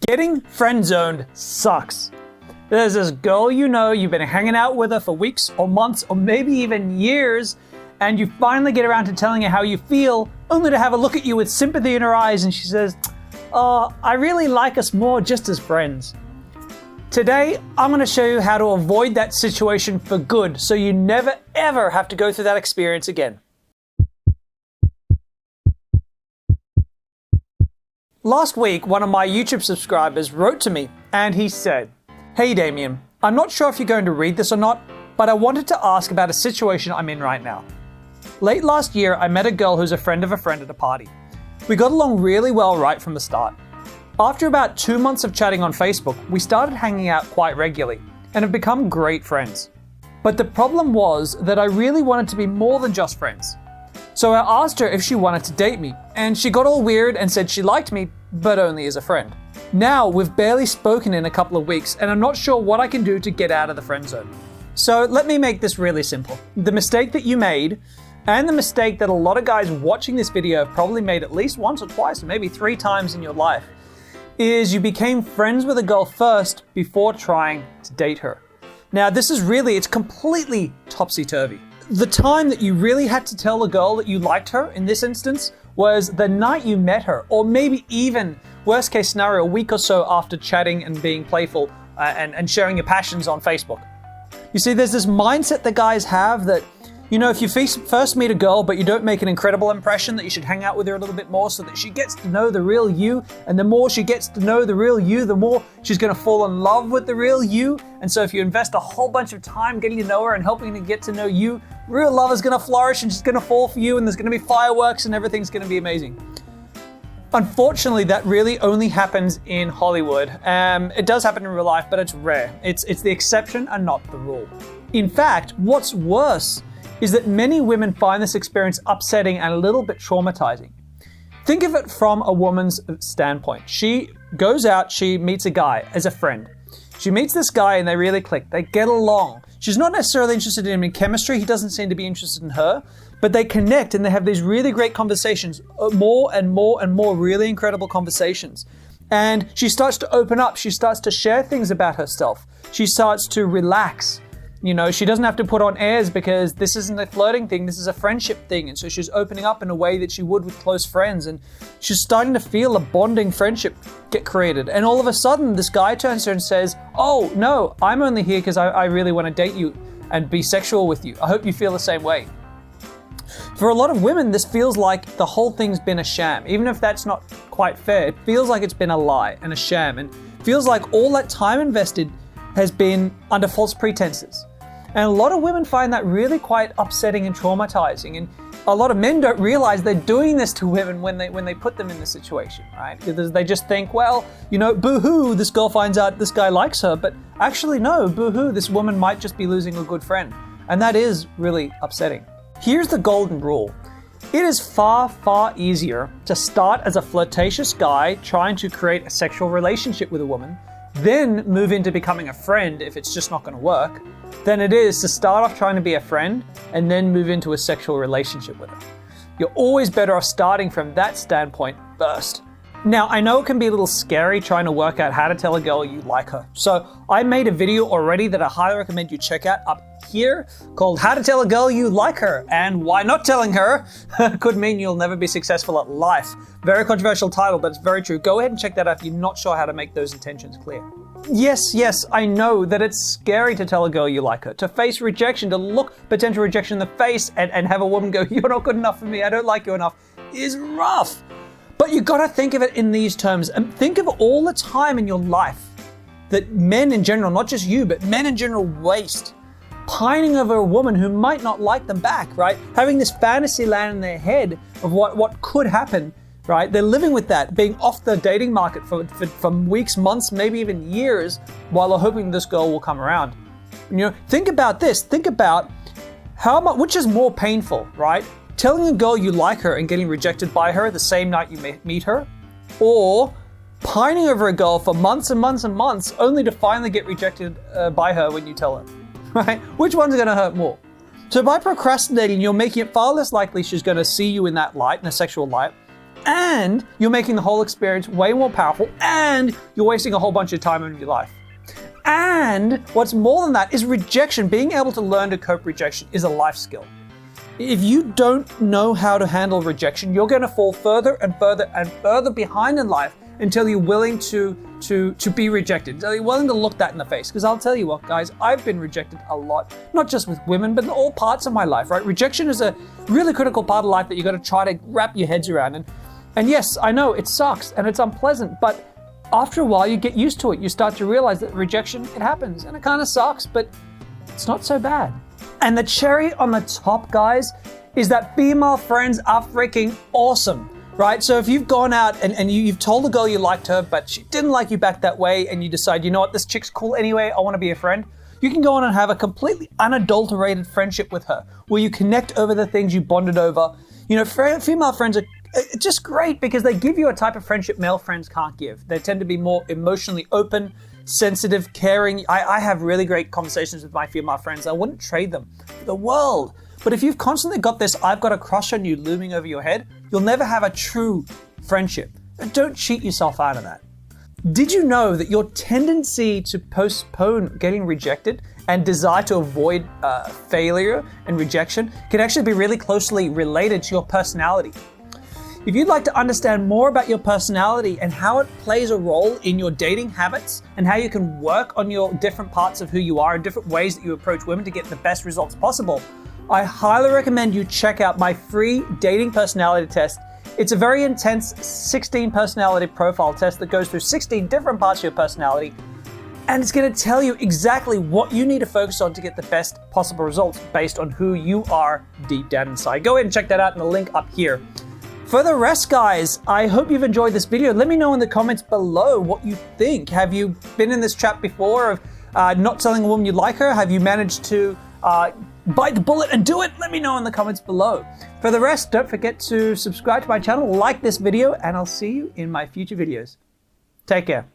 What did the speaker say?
Getting friend-zoned sucks. There's this girl you know, you've been hanging out with her for weeks or months or maybe even years, and you finally get around to telling her how you feel, only to have a look at you with sympathy in her eyes and she says, "Oh, I really like us more just as friends." Today, I'm going to show you how to avoid that situation for good so you never ever have to go through that experience again. Last week, one of my YouTube subscribers wrote to me and he said, "Hey Damien, I'm not sure if you're going to read this or not, but I wanted to ask about a situation I'm in right now. Late last year, I met a girl who's a friend of a friend at a party. We got along really well right from the start. After about 2 months of chatting on Facebook, we started hanging out quite regularly and have become great friends. But the problem was that I really wanted to be more than just friends. So I asked her if she wanted to date me, and she got all weird and said she liked me, but only as a friend. Now, we've barely spoken in a couple of weeks, and I'm not sure what I can do to get out of the friend zone. So let me make this really simple. The mistake that you made, and the mistake that a lot of guys watching this video have probably made at least once or twice, or maybe 3 times in your life, is you became friends with a girl first before trying to date her. Now, it's completely topsy-turvy. The time that you really had to tell a girl that you liked her, in this instance, was the night you met her, or maybe even, worst case scenario, a week or so after chatting and being playful and sharing your passions on Facebook. You see, there's this mindset that guys have that, you know, if you first meet a girl but you don't make an incredible impression, that you should hang out with her a little bit more so that she gets to know the real you, and the more she gets to know the real you, the more she's going to fall in love with the real you. And so if you invest a whole bunch of time getting to know her and helping her get to know you, real love is going to flourish and she's going to fall for you, and there's going to be fireworks and everything's going to be amazing. Unfortunately, that really only happens in Hollywood. It does happen in real life, but it's rare. It's the exception and not the rule. In fact, what's worse is that many women find this experience upsetting and a little bit traumatizing. Think of it from a woman's standpoint. She goes out, she meets a guy as a friend. She meets this guy and they really click. They get along. She's not necessarily interested in him in chemistry. He doesn't seem to be interested in her, but they connect and they have these really great conversations, more and more and more really incredible conversations. And she starts to open up. She starts to share things about herself. She starts to relax. You know, she doesn't have to put on airs because this isn't a flirting thing, this is a friendship thing. And so she's opening up in a way that she would with close friends. And she's starting to feel a bonding friendship get created. And all of a sudden, this guy turns to her and says, "Oh, no, I'm only here because I really want to date you and be sexual with you. I hope you feel the same way." For a lot of women, this feels like the whole thing's been a sham. Even if that's not quite fair, it feels like it's been a lie and a sham. And feels like all that time invested has been under false pretenses. And a lot of women find that really quite upsetting and traumatizing. And a lot of men don't realize they're doing this to women when they put them in this situation, right? Because they just think, well, you know, boo-hoo, this girl finds out this guy likes her. But actually, no, boo-hoo, this woman might just be losing a good friend. And that is really upsetting. Here's the golden rule. It is far, far easier to start as a flirtatious guy trying to create a sexual relationship with a woman, then move into becoming a friend if it's just not going to work, than it is to start off trying to be a friend and then move into a sexual relationship with her. You're always better off starting from that standpoint first. Now, I know it can be a little scary trying to work out how to tell a girl you like her. So I made a video already that I highly recommend you check out up here called How to Tell a Girl You Like Her and Why Not Telling Her Could Mean You'll Never Be Successful at Life. Very controversial title, but it's very true. Go ahead and check that out if you're not sure how to make those intentions clear. Yes, I know that it's scary to tell a girl you like her, to face rejection, to look potential rejection in the face and have a woman go, "You're not good enough for me, I don't like you enough," is rough. But you gotta think of it in these terms, and think of all the time in your life that men in general, not just you, but men in general waste pining over a woman who might not like them back, right? Having this fantasy land in their head of what could happen, right? They're living with that, being off the dating market for weeks, months, maybe even years, while they're hoping this girl will come around. You know, think about this. Think about which is more painful, right? Telling a girl you like her and getting rejected by her the same night you meet her, or pining over a girl for months and months and months only to finally get rejected by her when you tell her, right? Which one's going to hurt more? So by procrastinating, you're making it far less likely she's going to see you in that light, in a sexual light, and you're making the whole experience way more powerful, and you're wasting a whole bunch of time in your life. And what's more than that is rejection. Being able to learn to cope with rejection is a life skill. If you don't know how to handle rejection, you're going to fall further and further and further behind in life until you're willing to be rejected, until you're willing to look that in the face. Because I'll tell you what, guys, I've been rejected a lot, not just with women, but in all parts of my life, right? Rejection is a really critical part of life that you got to try to wrap your heads around. And yes, I know it sucks and it's unpleasant, but after a while you get used to it. You start to realize that rejection, it happens and it kind of sucks, but it's not so bad. And the cherry on the top, guys, is that female friends are freaking awesome, right? So if you've gone out and you've told a girl you liked her, but she didn't like you back that way, and you decide, you know what, this chick's cool anyway, I want to be a friend, you can go on and have a completely unadulterated friendship with her, where you connect over the things you bonded over. You know, female friends are just great because they give you a type of friendship male friends can't give. They tend to be more emotionally open, sensitive, caring. I have really great conversations with my female friends. I wouldn't trade them for the world. But if you've constantly got this I've got a crush on you looming over your head, you'll never have a true friendship. And don't cheat yourself out of that. Did you know that your tendency to postpone getting rejected and desire to avoid failure and rejection can actually be really closely related to your personality? If you'd like to understand more about your personality and how it plays a role in your dating habits and how you can work on your different parts of who you are and different ways that you approach women to get the best results possible, I highly recommend you check out my free dating personality test. It's a very intense 16 personality profile test that goes through 16 different parts of your personality, and it's going to tell you exactly what you need to focus on to get the best possible results based on who you are deep down inside. Go ahead and check that out in the link up here. For the rest, guys, I hope you've enjoyed this video. Let me know in the comments below what you think. Have you been in this trap before of not telling a woman you like her? Have you managed to bite the bullet and do it? Let me know in the comments below. For the rest, don't forget to subscribe to my channel, like this video, and I'll see you in my future videos. Take care.